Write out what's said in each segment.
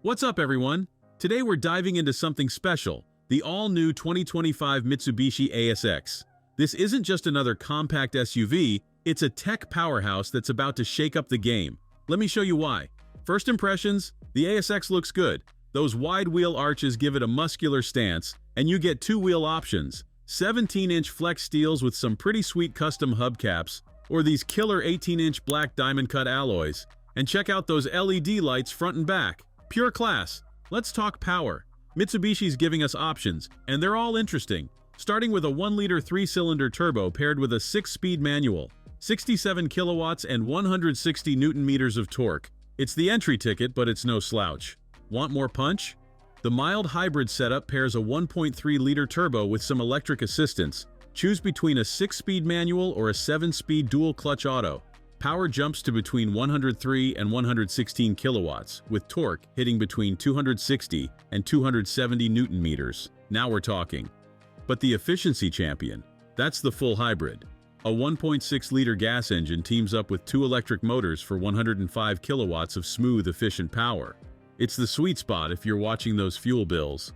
What's up, everyone? Today we're diving into something special, the all-new 2025 Mitsubishi ASX. This isn't just another compact SUV, it's a tech powerhouse that's about to shake up the game. Let me show you why. First impressions, the ASX looks good. Those wide wheel arches give it a muscular stance, and you get two-wheel options. 17-inch flex steels with some pretty sweet custom hubcaps, or these killer 18-inch black diamond-cut alloys. And check out those LED lights front and back. Pure class. Let's talk power. Mitsubishi's giving us options, and they're all interesting. Starting with a 1-liter 3-cylinder turbo paired with a 6-speed manual, 67 kilowatts and 160 newton-meters of torque. It's the entry ticket, but it's no slouch. Want more punch? The mild hybrid setup pairs a 1.3-liter turbo with some electric assistance. Choose between a 6-speed manual or a 7-speed dual-clutch auto. Power jumps to between 103 and 116 kilowatts, with torque hitting between 260 and 270 newton-meters. Now we're talking. But the efficiency champion, that's the full hybrid. A 1.6-liter gas engine teams up with 2 electric motors for 105 kilowatts of smooth, efficient power. It's the sweet spot if you're watching those fuel bills.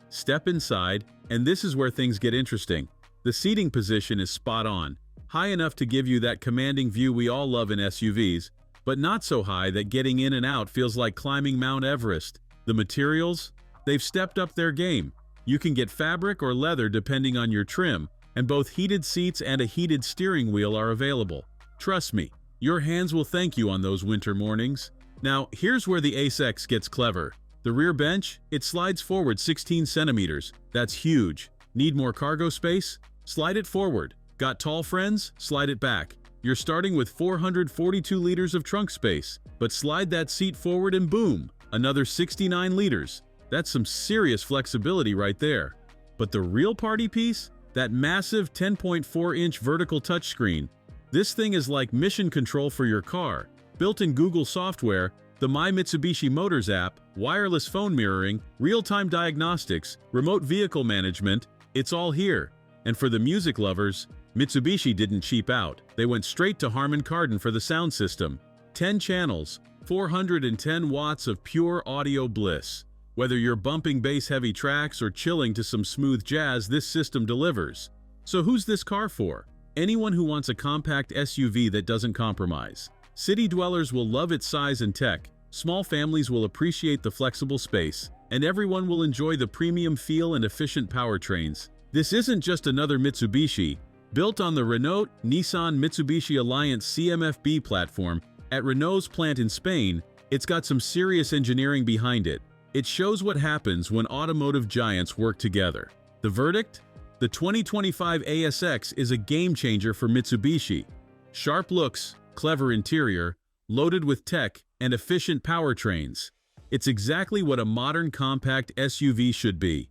Step inside, and this is where things get interesting. The seating position is spot on. High enough to give you that commanding view we all love in SUVs, but not so high that getting in and out feels like climbing Mount Everest. The materials? They've stepped up their game. You can get fabric or leather depending on your trim, and both heated seats and a heated steering wheel are available. Trust me, your hands will thank you on those winter mornings. Now, here's where the ASX gets clever. The rear bench? It slides forward 16 centimeters. That's huge. Need more cargo space? Slide it forward. Got tall friends? Slide it back. You're starting with 442 liters of trunk space, but slide that seat forward and boom, another 69 liters. That's some serious flexibility right there. But the real party piece? That massive 10.4-inch vertical touchscreen. This thing is like mission control for your car. Built-in Google software, the My Mitsubishi Motors app, wireless phone mirroring, real-time diagnostics, remote vehicle management, it's all here. And for the music lovers, Mitsubishi didn't cheap out. They went straight to Harman Kardon for the sound system. 10 channels, 410 watts of pure audio bliss. Whether you're bumping bass-heavy tracks or chilling to some smooth jazz, this system delivers. So who's this car for? Anyone who wants a compact SUV that doesn't compromise. City dwellers will love its size and tech, small families will appreciate the flexible space, and everyone will enjoy the premium feel and efficient powertrains. This isn't just another Mitsubishi. Built on the Renault-Nissan-Mitsubishi Alliance CMF-B platform at Renault's plant in Spain, it's got some serious engineering behind it. It shows what happens when automotive giants work together. The verdict? The 2025 ASX is a game-changer for Mitsubishi. Sharp looks, clever interior, loaded with tech and efficient powertrains. It's exactly what a modern compact SUV should be.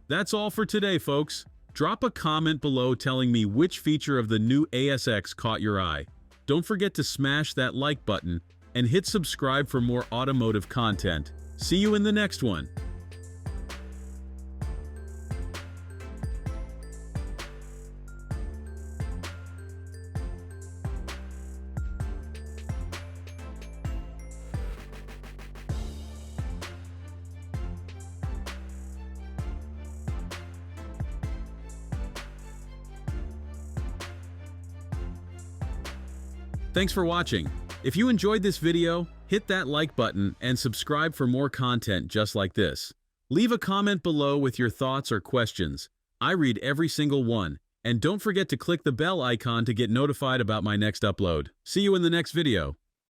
That's all for today, folks. Drop a comment below telling me which feature of the new ASX caught your eye. Don't forget to smash that like button and hit subscribe for more automotive content. See you in the next one. Thanks for watching. If you enjoyed this video, hit that like button and subscribe for more content just like this. Leave a comment below with your thoughts or questions. I read every single one. And don't forget to click the bell icon to get notified about my next upload. See you in the next video.